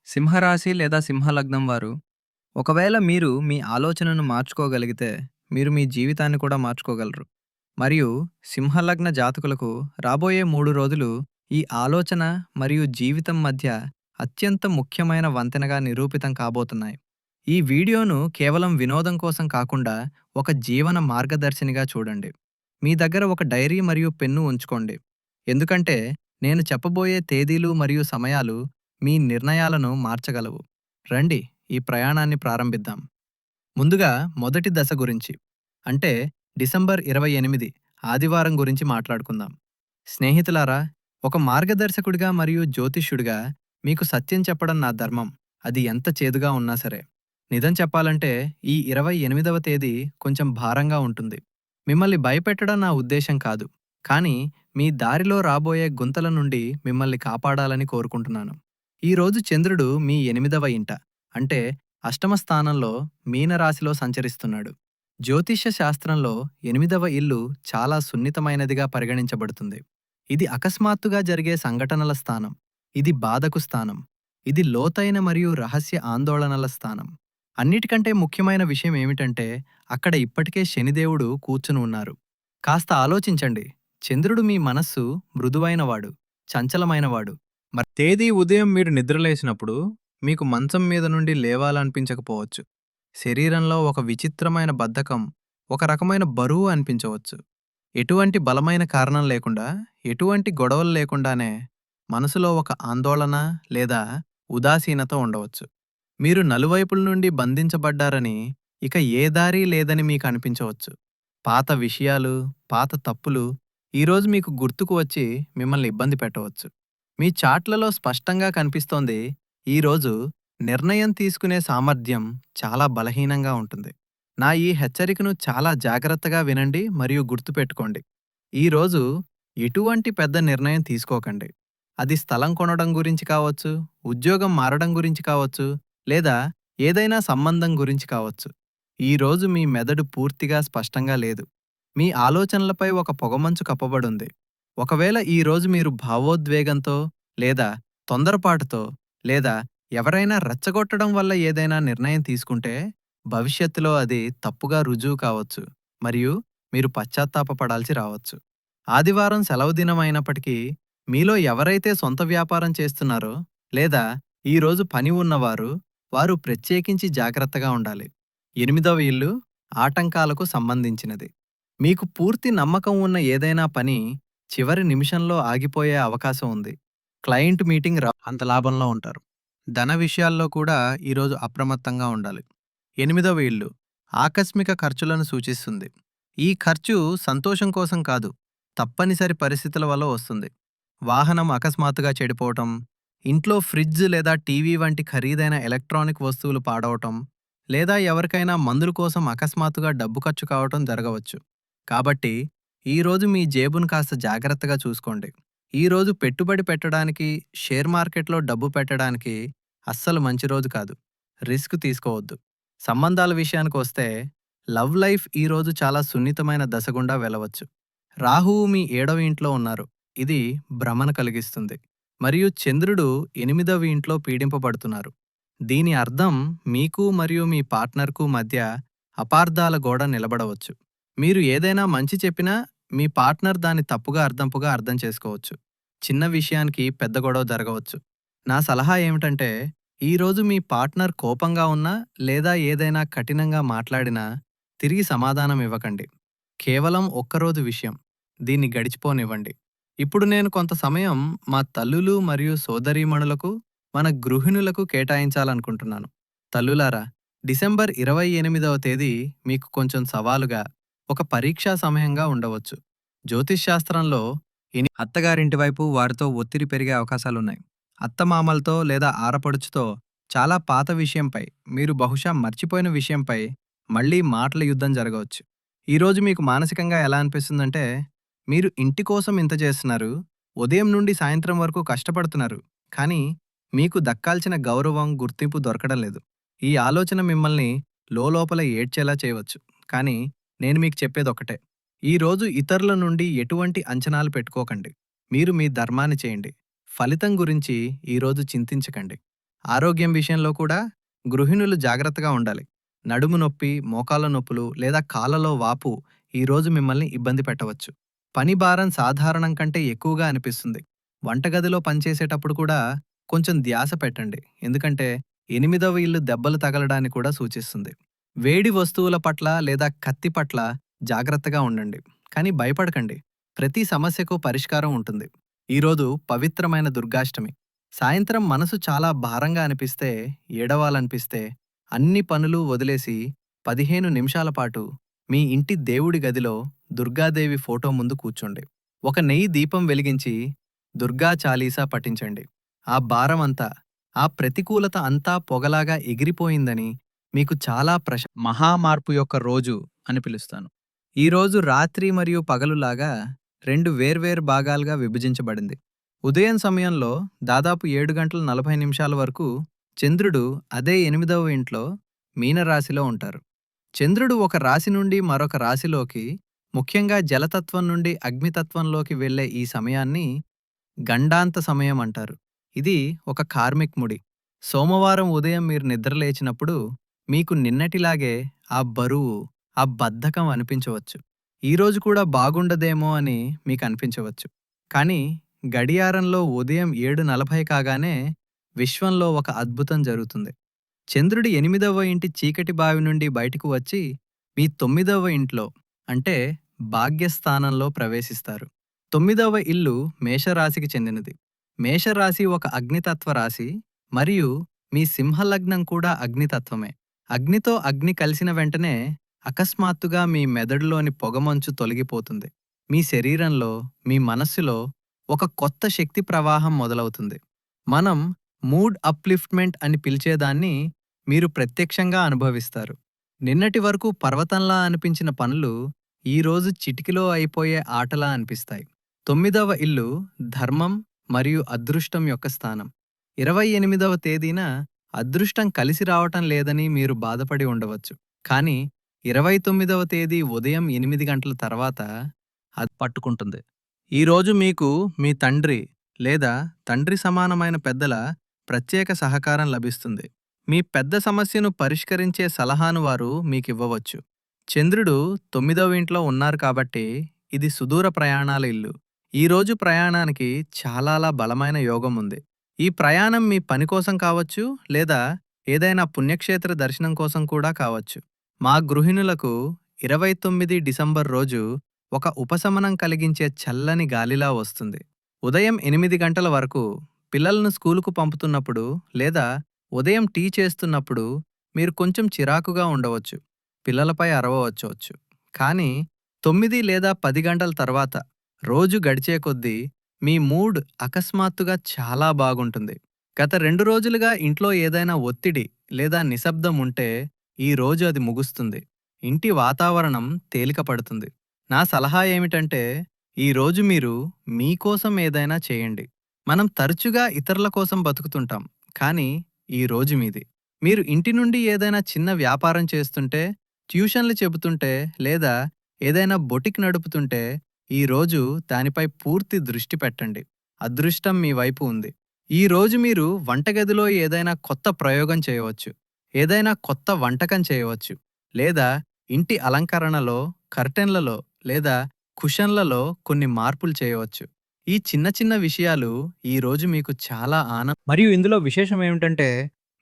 సింహరాశి లేదా సింహలగ్నం వారు ఒకవేళ మీరు మీ ఆలోచనను మార్చుకోగలిగితే మీరు మీ జీవితాన్ని కూడా మార్చుకోగలరు. మరియు సింహలగ్న జాతకులకు రాబోయే 3 రోజులు ఈ ఆలోచన మరియు జీవితం మధ్య అత్యంత ముఖ్యమైన వంతెనగా నిరూపితం కాబోతున్నాయి. ఈ వీడియోను కేవలం వినోదం కోసం కాకుండా ఒక జీవన మార్గదర్శినిగా చూడండి. మీ దగ్గర ఒక డైరీ మరియు పెన్ను ఉంచుకోండి. ఎందుకంటే నేను చెప్పబోయే తేదీలు మరియు సమయాలు మీ నిర్ణయాలను మార్చగలవు. రండి, ఈ ప్రయాణాన్ని ప్రారంభిద్దాం. ముందుగా మొదటి దశ గురించి, అంటే డిసెంబర్ 28 ఆదివారం గురించి మాట్లాడుకుందాం. స్నేహితులారా, ఒక మార్గదర్శకుడిగా మరియు జ్యోతిష్యుడిగా మీకు సత్యం చెప్పడం నా ధర్మం. అది ఎంత చేదుగా ఉన్నా సరే. నిజం చెప్పాలంటే ఈ 28వ తేదీ కొంచెం భారంగా ఉంటుంది. మిమ్మల్ని భయపెట్టడం నా ఉద్దేశం కాదు. కానీ మీ దారిలో రాబోయే గుంతల నుండి మిమ్మల్ని కాపాడాలని కోరుకుంటున్నాను. ఈరోజు చంద్రుడు మీ 8వ ఇంట, అంటే అష్టమ స్థానంలో మీనరాశిలో సంచరిస్తున్నాడు. జ్యోతిష్య శాస్త్రంలో 8వ ఇల్లు చాలా సున్నితమైనదిగా పరిగణించబడుతుంది. ఇది అకస్మాత్తుగా జరిగే సంఘటనల స్థానం. ఇది బాధకు స్థానం. ఇది లోతైన మరియు రహస్య ఆందోళనల స్థానం. అన్నిటికంటే ముఖ్యమైన విషయం ఏమిటంటే అక్కడ ఇప్పటికే శనిదేవుడు కూర్చుని ఉన్నారు. కాస్త ఆలోచించండి. చంద్రుడు మీ మనస్సు మృదువైనవాడు, చంచలమైనవాడు. మరి తేదీ ఉదయం మీరు నిద్రలేసినప్పుడు మీకు మంచం మీద నుండి లేవాలనిపించకపోవచ్చు. శరీరంలో ఒక విచిత్రమైన బద్ధకం, ఒక రకమైన బరువు అనిపించవచ్చు. ఎటువంటి బలమైన కారణం లేకుండా, ఎటువంటి గొడవలు లేకుండానే మనసులో ఒక ఆందోళన లేదా ఉదాసీనత ఉండవచ్చు. మీరు నలువైపుల నుండి బంధించబడ్డారని, ఇక ఏ దారి లేదని మీకు అనిపించవచ్చు. పాత విషయాలు, పాత తప్పులు ఈరోజు మీకు గుర్తుకు వచ్చి మిమ్మల్ని ఇబ్బంది పెట్టవచ్చు. మీ చాట్లలో స్పష్టంగా కనిపిస్తోంది, ఈరోజు నిర్ణయం తీసుకునే సామర్థ్యం చాలా బలహీనంగా ఉంటుంది. నా ఈ హెచ్చరికను చాలా జాగ్రత్తగా వినండి మరియు గుర్తుపెట్టుకోండి. ఈరోజు ఎటువంటి పెద్ద నిర్ణయం తీసుకోకండి. అది స్థలం కొనడం గురించి కావచ్చు, ఉద్యోగం మారడం గురించి కావచ్చు, లేదా ఏదైనా సంబంధం గురించి కావచ్చు. ఈరోజు మీ మెదడు పూర్తిగా స్పష్టంగా లేదు. మీ ఆలోచనలపై ఒక పొగమంచు కప్పబడుంది. ఒకవేళ ఈరోజు మీరు భావోద్వేగంతో, లేదా తొందరపాటుతో, లేదా ఎవరైనా రెచ్చగొట్టడం వల్ల ఏదైనా నిర్ణయం తీసుకుంటే, భవిష్యత్తులో అది తప్పుగా రుజువు కావచ్చు మరియు మీరు పశ్చాత్తాపపడాల్సి రావచ్చు. ఆదివారం సెలవు దినం అయినప్పటికీ మీలో ఎవరైతే సొంత వ్యాపారం చేస్తున్నారో, లేదా ఈరోజు పని ఉన్నవారు, వారు ప్రత్యేకించి జాగ్రత్తగా ఉండాలి. 8వ ఇల్లు ఆటంకాలకు సంబంధించినది. మీకు పూర్తి నమ్మకం ఉన్న ఏదైనా పని చివరి నిమిషంలో ఆగిపోయే అవకాశం ఉంది. క్లయింట్ మీటింగ్ అంత లాభంలో ఉంటారు. ధన విషయాల్లో కూడా ఈరోజు అప్రమత్తంగా ఉండాలి. 8వ ఇల్లు ఆకస్మిక ఖర్చులను సూచిస్తుంది. ఈ ఖర్చు సంతోషం కోసం కాదు, తప్పనిసరి పరిస్థితుల వల్ల వస్తుంది. వాహనం అకస్మాత్తుగా చెడిపోవటం, ఇంట్లో ఫ్రిడ్జ్ లేదా టీవీ వంటి ఖరీదైన ఎలక్ట్రానిక్ వస్తువులు పాడవటం, లేదా ఎవరికైనా మందుల కోసం అకస్మాత్తుగా డబ్బు ఖర్చు కావటం జరగవచ్చు. కాబట్టి ఈరోజు మీ జేబును కాస్త జాగ్రత్తగా చూసుకోండి. ఈరోజు పెట్టుబడి పెట్టడానికి, షేర్ మార్కెట్లో డబ్బు పెట్టడానికి అస్సలు మంచి రోజు కాదు. రిస్క్ తీసుకోవద్దు. సంబంధాల విషయానికి వస్తే, లవ్ లైఫ్ ఈరోజు చాలా సున్నితమైన దశ గుండా వెళ్ళవచ్చు. రాహువు మీ 7వ ఇంట్లో ఉన్నారు. ఇది భ్రమను కలిగిస్తుంది. మరియు చంద్రుడు 8వ ఇంట్లో పీడింపబడుతున్నారు. దీని అర్థం మీకు మరియు మీ పార్ట్నర్కు మధ్య అపార్థాల గోడ నిలబడవచ్చు. మీరు ఏదైనా మంచి చెప్పినా మీ పార్ట్నర్ దాన్ని తప్పుగా అర్థం చేసుకోవచ్చు. చిన్న విషయానికి పెద్ద గొడవ జరగవచ్చు. నా సలహా ఏమిటంటే, ఈరోజు మీ పార్ట్నర్ కోపంగా ఉన్నా లేదా ఏదైనా కఠినంగా మాట్లాడినా తిరిగి సమాధానం ఇవ్వకండి. కేవలం ఒక్కరోజు విషయం. దీన్ని గడిచిపోనివ్వండి. ఇప్పుడు నేను కొంత సమయం మా తల్లులు మరియు సోదరీమణులకు, మన గృహిణులకు కేటాయించాలనుకుంటున్నాను. తల్లులారా, డిసెంబర్ 28వ తేదీ మీకు కొంచెం సవాలుగా, ఒక పరీక్షా సమయంగా ఉండవచ్చు. జ్యోతిష్శాస్త్రంలో అత్తగారింటి వైపు వారితో ఒత్తిడి పెరిగే అవకాశాలున్నాయి. అత్తమామలతో లేదా ఆరపడుచుతో చాలా పాత విషయంపై, మీరు బహుశా మర్చిపోయిన విషయంపై మళ్ళీ మాటల యుద్ధం జరగవచ్చు. ఈరోజు మీకు మానసికంగా ఎలా అనిపిస్తుందంటే, మీరు ఇంటి కోసం ఇంత చేస్తున్నారు, ఉదయం నుండి సాయంత్రం వరకు కష్టపడుతున్నారు, కానీ మీకు దక్కాల్సిన గౌరవం, గుర్తింపు దొరకడం లేదు. ఈ ఆలోచన మిమ్మల్ని లోపల ఏడ్చేలా చేయవచ్చు. కానీ నేను మీకు చెప్పేదొక్కటే, ఈరోజు ఇతరుల నుండి ఎటువంటి అంచనాలు పెట్టుకోకండి. మీరు మీ ధర్మాన్ని చేయండి. ఫలితం గురించి ఈరోజు చింతించకండి. ఆరోగ్యం విషయంలో కూడా గృహిణులు జాగ్రత్తగా ఉండాలి. నడుము నొప్పి, మోకాళ్ళ నొప్పులు లేదా కాళ్ళలో వాపు ఈరోజు మిమ్మల్ని ఇబ్బంది పెట్టవచ్చు. పని భారం సాధారణం కంటే ఎక్కువగా అనిపిస్తుంది. వంటగదిలో పనిచేసేటప్పుడు కూడా కొంచెం ధ్యాస పెట్టండి. ఎందుకంటే ఎనిమిదవ ఇల్లు దెబ్బలు తగలడాన్ని కూడా సూచిస్తుంది. వేడి వస్తువుల పట్ల లేదా కత్తి పట్ల జాగ్రత్తగా ఉండండి. కానీ భయపడకండి. ప్రతి సమస్యకు పరిష్కారం ఉంటుంది. ఈరోజు పవిత్రమైన దుర్గాష్టమి. సాయంత్రం మనసు చాలా భారంగా అనిపిస్తే, ఏడవాలనిపిస్తే అన్ని పనులు వదిలేసి 15 నిమిషాల పాటు మీ ఇంటి దేవుడి గదిలో దుర్గాదేవి ఫోటో ముందు కూర్చోండి. ఒక నెయ్యి దీపం వెలిగించి దుర్గా చాలీసా పఠించండి. ఆ భారమంతా, ఆ ప్రతికూలత అంతా పొగలాగా ఎగిరిపోయిందని మీకు చాలా మహామార్పు యొక్క రోజు అని పిలుస్తాను. ఈరోజు రాత్రి మరియు పగలులాగా 2 వేర్వేరు భాగాలుగా విభజించబడింది. ఉదయం సమయంలో దాదాపు 7 గంటల 40 నిమిషాల వరకు చంద్రుడు అదే 8వ ఇంట్లో మీనరాశిలో ఉంటారు. చంద్రుడు ఒక రాశి నుండి మరొక రాశిలోకి, ముఖ్యంగా జలతత్వం నుండి అగ్నితత్వంలోకి వెళ్ళే ఈ సమయాన్ని గండాంత సమయం అంటారు. ఇది ఒక కార్మిక్ ముడి. సోమవారం ఉదయం మీరు నిద్రలేచినప్పుడు మీకు నిన్నటిలాగే ఆ బరువు, ఆ బద్ధకం అనిపించవచ్చు. ఈరోజు కూడా బాగుండదేమో అని మీకు అనిపించవచ్చు. కానీ గడియారంలో ఉదయం 7:40 కాగానే విశ్వంలో ఒక అద్భుతం జరుగుతుంది. చంద్రుడి 8వ ఇంటి చీకటి బావి నుండి బయటకు వచ్చి మీ 9వ ఇంట్లో, అంటే భాగ్యస్థానంలో ప్రవేశిస్తారు. 9వ ఇల్లు మేషరాశికి చెందినది. మేషరాశి ఒక అగ్నితత్వ రాశి మరియు మీ సింహలగ్నం కూడా అగ్నితత్వమే. అగ్నితో అగ్ని కలిసిన వెంటనే అకస్మాత్తుగా మీ మెదడులోని పొగమంచు తొలగిపోతుంది. మీ శరీరంలో, మీ మనస్సులో ఒక కొత్త శక్తి ప్రవాహం మొదలవుతుంది. మనం మూడ్ అప్లిఫ్ట్మెంట్ అని పిలిచేదాన్ని మీరు ప్రత్యక్షంగా అనుభవిస్తారు. నిన్నటి వరకు పర్వతంలా అనిపించిన పనులు ఈరోజు చిటికిలో అయిపోయే ఆటలా అనిపిస్తాయి. 9వ ఇల్లు ధర్మం మరియు అదృష్టం యొక్క స్థానం. 28వ తేదీన అదృష్టం కలిసి రావటం లేదని మీరు బాధపడి ఉండవచ్చు. కానీ 29వ తేదీ ఉదయం 8 గంటల తర్వాత అది పట్టుకుంటుంది. ఈరోజు మీకు మీ తండ్రి లేదా తండ్రి సమానమైన పెద్దల ప్రత్యేక సహకారం లభిస్తుంది. మీ పెద్ద సమస్యను పరిష్కరించే సలహాను వారు మీకివ్వవచ్చు. చంద్రుడు 9వ ఇంట్లో ఉన్నారు కాబట్టి ఇది సుదూర ప్రయాణాల ఇల్లు. ఈరోజు ప్రయాణానికి చాలా బలమైన యోగం ఉంది. ఈ ప్రయాణం మీ పని కోసం కావచ్చు, లేదా ఏదైనా పుణ్యక్షేత్ర దర్శనం కోసం కూడా కావచ్చు. మా గృహిణులకు 29 డిసెంబర్ రోజు ఒక ఉపశమనం కలిగించే చల్లని గాలిలా వస్తుంది. ఉదయం 8 గంటల వరకు పిల్లలను స్కూలుకు పంపుతున్నప్పుడు లేదా ఉదయం టీ చేస్తున్నప్పుడు మీరు కొంచెం చిరాకుగా ఉండవచ్చు. పిల్లలపై అరవవచ్చు. కానీ 9 లేదా 10 గంటల తర్వాత రోజు గడిచే కొద్దీ మీ మూడ్ అకస్మాత్తుగా చాలా బాగుంటుంది. గత 2 రోజులుగా ఇంట్లో ఏదైనా ఒత్తిడి లేదా నిశ్శబ్దం ఉంటే ఈ రోజు అది ముగుస్తుంది. ఇంటి వాతావరణం తేలిక పడుతుంది. నా సలహా ఏమిటంటే, ఈ రోజు మీరు మీకోసం ఏదైనా చేయండి. మనం తరచుగా ఇతరుల కోసం బతుకుతుంటాం, కానీ ఈ రోజు మీది. మీరు ఇంటి నుండి ఏదైనా చిన్న వ్యాపారం చేస్తుంటే, ట్యూషన్లు చెబుతుంటే లేదా ఏదైనా బొటిక్ నడుపుతుంటే ఈ రోజు దానిపై పూర్తి దృష్టి పెట్టండి. అదృష్టం మీ వైపు ఉంది. ఈ రోజు మీరు వంటగదిలో ఏదైనా కొత్త ప్రయోగం చేయవచ్చు. ఏదైనా కొత్త వంటకం చేయవచ్చు. లేదా ఇంటి అలంకరణలో, కర్టెన్లలో లేదా కుషన్లలో కొన్ని మార్పులు చేయవచ్చు. ఈ చిన్న విషయాలు ఈ రోజు మీకు చాలా మరియు ఇందులో విశేషం ఏమిటంటే,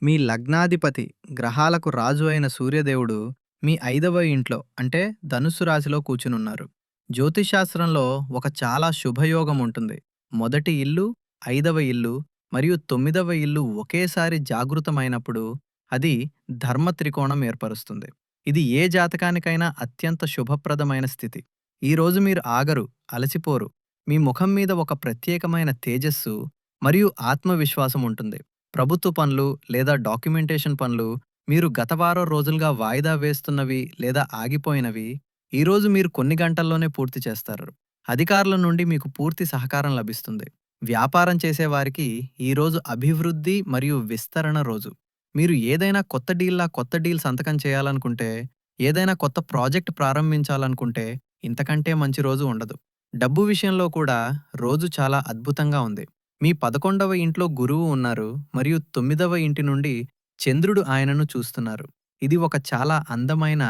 మీ లగ్నాధిపతి, గ్రహాలకు రాజు అయిన సూర్యదేవుడు మీ 5వ ఇంట్లో, అంటే ధనుస్సు రాశిలో కూర్చునున్నారు. జ్యోతిశాస్త్రంలో ఒక చాలా శుభయోగం ఉంటుంది. మొదటి ఇల్లు, 5వ ఇల్లు మరియు 9వ ఇల్లు ఒకేసారి జాగృతమైనప్పుడు అది ధర్మ త్రికోణం ఏర్పరుస్తుంది. ఇది ఏ జాతకానికైనా అత్యంత శుభప్రదమైన స్థితి. ఈరోజు మీరు ఆగరు, అలసిపోరు. మీ ముఖం మీద ఒక ప్రత్యేకమైన తేజస్సు మరియు ఆత్మవిశ్వాసం ఉంటుంది. ప్రభుత్వ పనులు లేదా డాక్యుమెంటేషన్ పనులు, మీరు గత వారం రోజులుగా వాయిదా వేస్తున్నవి లేదా ఆగిపోయినవి ఈరోజు మీరు కొన్ని గంటల్లోనే పూర్తి చేస్తారు. అధికారుల నుండి మీకు పూర్తి సహకారం లభిస్తుంది. వ్యాపారం చేసేవారికి ఈరోజు అభివృద్ధి మరియు విస్తరణ రోజు. మీరు ఏదైనా కొత్త డీల్ సంతకం చేయాలనుకుంటే, ఏదైనా కొత్త ప్రాజెక్ట్ ప్రారంభించాలనుకుంటే ఇంతకంటే మంచి రోజు ఉండదు. డబ్బు విషయంలో కూడా రోజు చాలా అద్భుతంగా ఉంది. మీ 11వ ఇంట్లో గురువు ఉన్నారు మరియు 9వ ఇంటి నుండి చంద్రుడు ఆయనను చూస్తున్నారు. ఇది ఒక చాలా అందమైన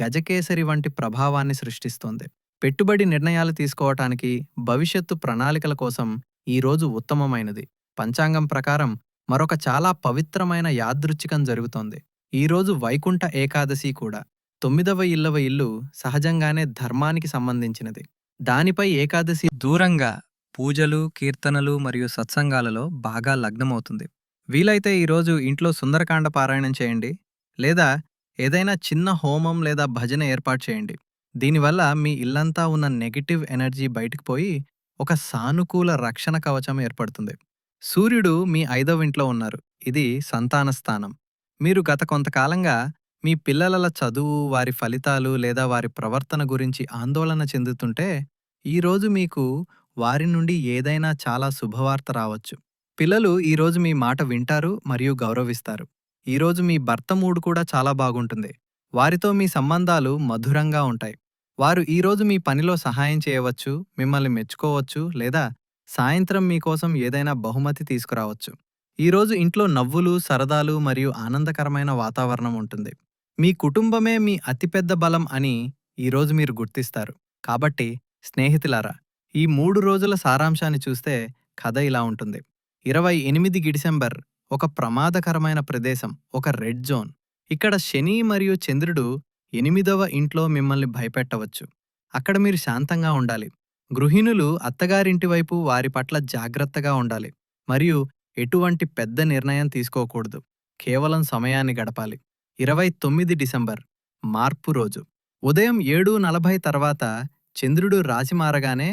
గజకేసరి వంటి ప్రభావాన్ని సృష్టిస్తోంది. పెట్టుబడి నిర్ణయాలు తీసుకోవటానికి, భవిష్యత్తు ప్రణాళికల కోసం ఈ రోజు ఉత్తమమైనది. పంచాంగం ప్రకారం మరొక చాలా పవిత్రమైన యాదృచ్ఛికం జరుగుతోంది. ఈరోజు వైకుంఠ ఏకాదశి కూడా. 9వ ఇల్లవ ఇల్లు సహజంగానే ధర్మానికి సంబంధించినది. దానిపై ఏకాదశి దూరంగా పూజలు, కీర్తనలు మరియు సత్సంగాలలో బాగా లగ్నమవుతుంది. వీలైతే ఈరోజు ఇంట్లో సుందరకాండ పారాయణం చేయండి, లేదా ఏదైనా చిన్న హోమం లేదా భజన ఏర్పాటు చేయండి. దీనివల్ల మీ ఇల్లంతా ఉన్న నెగెటివ్ ఎనర్జీ బయటికి పోయి ఒక సానుకూల రక్షణ కవచం ఏర్పడుతుంది. సూర్యుడు మీ 5వ ఇంట్లో ఉన్నారు. ఇది సంతాన స్థానం. మీరు గత కొంతకాలంగా మీ పిల్లల చదువు, వారి ఫలితాలు లేదా వారి ప్రవర్తన గురించి ఆందోళన చెందుతుంటే, ఈరోజు మీకు వారి నుండి ఏదైనా చాలా శుభవార్త రావచ్చు. పిల్లలు ఈరోజు మీ మాట వింటారు మరియు గౌరవిస్తారు. ఈరోజు మీ భర్త మూడ్ కూడా చాలా బాగుంటుంది. వారితో మీ సంబంధాలు మధురంగా ఉంటాయి. వారు ఈరోజు మీ పనిలో సహాయం చేయవచ్చు, మిమ్మల్ని మెచ్చుకోవచ్చు, లేదా సాయంత్రం మీకోసం ఏదైనా బహుమతి తీసుకురావచ్చు. ఈరోజు ఇంట్లో నవ్వులు, సరదాలు మరియు ఆనందకరమైన వాతావరణం ఉంటుంది. మీ కుటుంబమే మీ అతిపెద్ద బలం అని ఈరోజు మీరు గుర్తిస్తారు. కాబట్టి స్నేహితులారా, ఈ 3 రోజుల సారాంశాన్ని చూస్తే కథ ఇలా ఉంటుంది. 28 డిసెంబర్ ఒక ప్రమాదకరమైన ప్రదేశం, ఒక రెడ్ జోన్. ఇక్కడ శని మరియు చంద్రుడు 8వ ఇంట్లో మిమ్మల్ని భయపెట్టవచ్చు. అక్కడ మీరు శాంతంగా ఉండాలి. గృహిణులు అత్తగారింటి వైపు వారి పట్ల జాగ్రత్తగా ఉండాలి మరియు ఎటువంటి పెద్ద నిర్ణయం తీసుకోకూడదు. కేవలం సమయాన్ని గడపాలి. 29 డిసెంబర్ మార్పు రోజు. ఉదయం 7:40 తర్వాత చంద్రుడు రాశి మారగానే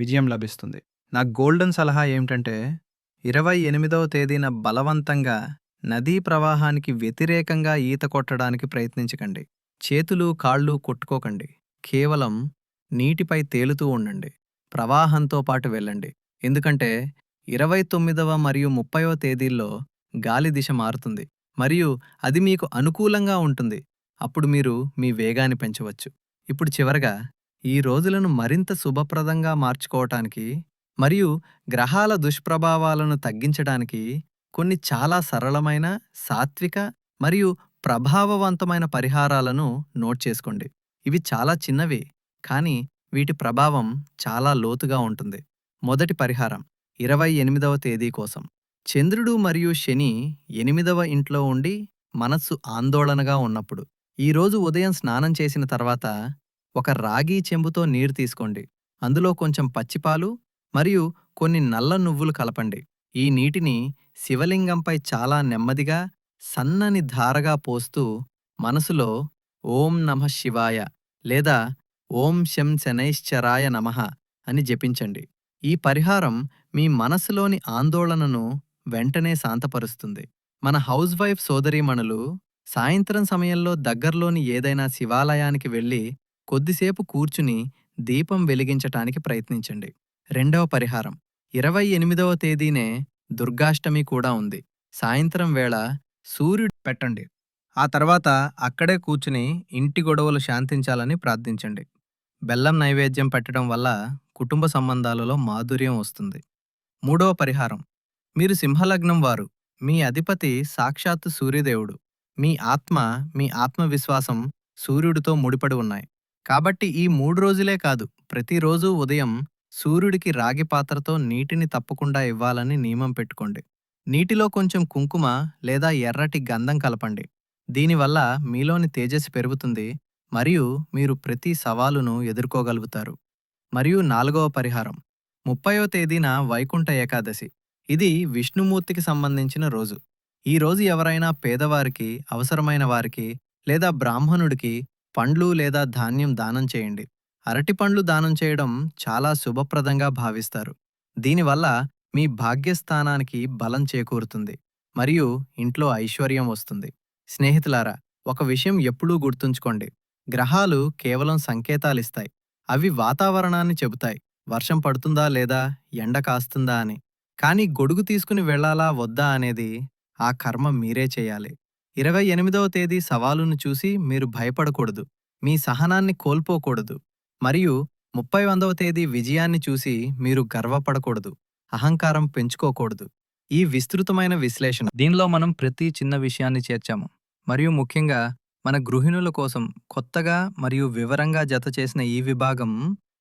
విజయం లభిస్తుంది. నా గోల్డెన్ సలహా ఏమిటంటే, 28వ తేదీన బలవంతంగా నదీ ప్రవాహానికి వ్యతిరేకంగా ఈత కొట్టడానికి ప్రయత్నించకండి. చేతులు, కాళ్ళు కొట్టుకోకండి. కేవలం నీటిపై తేలుతూ ఉండండి. ప్రవాహంతో పాటు వెళ్ళండి. ఎందుకంటే 29వ మరియు 30వ తేదీల్లో గాలి దిశ మారుతుంది మరియు అది మీకు అనుకూలంగా ఉంటుంది. అప్పుడు మీరు మీ వేగాన్ని పెంచవచ్చు. ఇప్పుడు చివరగా, ఈ రోజులను మరింత శుభప్రదంగా మార్చుకోవటానికి మరియు గ్రహాల దుష్ప్రభావాలను తగ్గించడానికి కొన్ని చాలా సరళమైన, సాత్విక మరియు ప్రభావవంతమైన పరిహారాలను నోట్ చేసుకోండి. ఇవి చాలా చిన్నవి, కానీ వీటి ప్రభావం చాలా లోతుగా ఉంటుంది. మొదటి పరిహారం 28వ తేదీ కోసం. చంద్రుడు మరియు శని 8వ ఇంట్లో ఉండి మనస్సు ఆందోళనగా ఉన్నప్పుడు, ఈరోజు ఉదయం స్నానం చేసిన తర్వాత ఒక రాగి చెంబుతో నీరు తీసుకోండి. అందులో కొంచెం పచ్చిపాలు మరియు కొన్ని నల్ల నువ్వులు కలపండి. ఈ నీటిని శివలింగంపై చాలా నెమ్మదిగా, సన్నని ధారగా పోస్తూ మనసులో ఓం నమః శివాయ లేదా ఓం శం శనైశ్చరాయ నమః అని జపించండి. ఈ పరిహారం మీ మనసులోని ఆందోళనను వెంటనే శాంతపరుస్తుంది. మన హౌస్ వైఫ్ సోదరీమణులు సాయంత్రం సమయంలో దగ్గర్లోని ఏదైనా శివాలయానికి వెళ్ళి కొద్దిసేపు కూర్చుని దీపం వెలిగించటానికి ప్రయత్నించండి. రెండవ పరిహారం 28వ తేదీనే దుర్గాష్టమి కూడా ఉంది. సాయంత్రం వేళ సూర్యుడు పెట్టండి. ఆ తర్వాత అక్కడే కూర్చుని ఇంటి గొడవలు శాంతించాలని ప్రార్థించండి. బెల్లం నైవేద్యం పెట్టడం వల్ల కుటుంబ సంబంధాలలో మాధుర్యం వస్తుంది. మూడవ పరిహారం, మీరు సింహలగ్నం వారు. మీ అధిపతి సాక్షాత్తు సూర్యదేవుడు. మీ ఆత్మవిశ్వాసం సూర్యుడితో ముడిపడి ఉన్నాయి. కాబట్టి ఈ 3 రోజులే కాదు, ప్రతిరోజూ ఉదయం సూర్యుడికి రాగి పాత్రతో నీటిని తప్పకుండా ఇవ్వాలని నియమం పెట్టుకోండి. నీటిలో కొంచెం కుంకుమ లేదా ఎర్రటి గంధం కలపండి. దీనివల్ల మీలోని తేజస్సు పెరుగుతుంది మరియు మీరు ప్రతి సవాలును ఎదుర్కోగలుగుతారు. మరియు 4వ పరిహారం 30వ తేదీన వైకుంఠ ఏకాదశి. ఇది విష్ణుమూర్తికి సంబంధించిన రోజు. ఈ రోజు ఎవరైనా పేదవారికి, అవసరమైన వారికి లేదా బ్రాహ్మణుడికి పండ్లు లేదా ధాన్యం దానం చేయండి. అరటిపండ్లు దానం చేయడం చాలా శుభప్రదంగా భావిస్తారు. దీనివల్ల మీ భాగ్యస్థానానికి బలం చేకూరుతుంది మరియు ఇంట్లో ఐశ్వర్యం వస్తుంది. స్నేహితులారా, ఒక విషయం ఎప్పుడూ గుర్తుంచుకోండి. గ్రహాలు కేవలం సంకేతాలిస్తాయి. అవి వాతావరణాన్ని చెబుతాయి. వర్షం పడుతుందా లేదా, ఎండ కాస్తుందా అని. కానీ గొడుగు తీసుకుని వెళ్ళాలా వద్దా అనేది ఆ కర్మ మీరే చేయాలి. 28వ తేదీ సవాలును చూసి మీరు భయపడకూడదు. మీ సహనాన్ని కోల్పోకూడదు. మరియు 30వ తేదీ విజయాన్ని చూసి మీరు గర్వపడకూడదు. అహంకారం పెంచుకోకూడదు. ఈ విస్తృతమైన విశ్లేషణ దీనిలో మనం ప్రతి చిన్న విషయాన్ని చేర్చాము. మరియు ముఖ్యంగా మన గృహిణుల కోసం కొత్తగా మరియు వివరంగా జతచేసిన ఈ విభాగం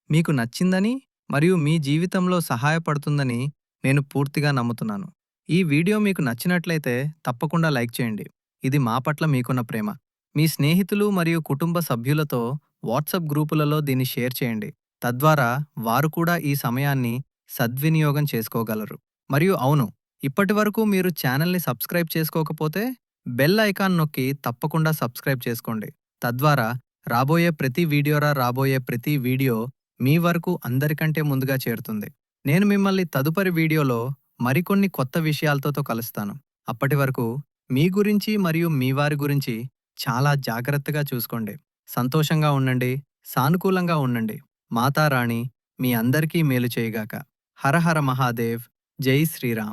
మీకు నచ్చిందని మరియు మీ జీవితంలో సహాయపడుతుందని నేను పూర్తిగా నమ్ముతున్నాను. ఈ వీడియో మీకు నచ్చినట్లయితే తప్పకుండా లైక్ చేయండి. ఇది మా పట్ల మీకున్న ప్రేమ. మీ స్నేహితులు మరియు కుటుంబ సభ్యులతో వాట్సాప్ గ్రూపులలో దీన్ని షేర్ చేయండి. తద్వారా వారు కూడా ఈ సమయాన్ని సద్వినియోగం చేసుకోగలరు. మరియు అవును, ఇప్పటివరకు మీరు ఛానల్ని సబ్స్క్రైబ్ చేసుకోకపోతే బెల్ ఐకాన్ నొక్కి తప్పకుండా సబ్స్క్రైబ్ చేసుకోండి. తద్వారా రాబోయే ప్రతి వీడియో మీ వరకు అందరికంటే ముందుగా చేరుతుంది. నేను మిమ్మల్ని తదుపరి వీడియోలో మరికొన్ని కొత్త విషయాలతో కలుస్తాను. అప్పటి వరకు మీ గురించి మరియు మీ వారి గురించి చాలా జాగ్రత్తగా చూసుకోండి. సంతోషంగా ఉండండి, సానుకూలంగా ఉండండి. మాతారాణి మీ అందరికీ మేలు చేయగాక. హర హర మహాదేవ్. జై శ్రీరామ్.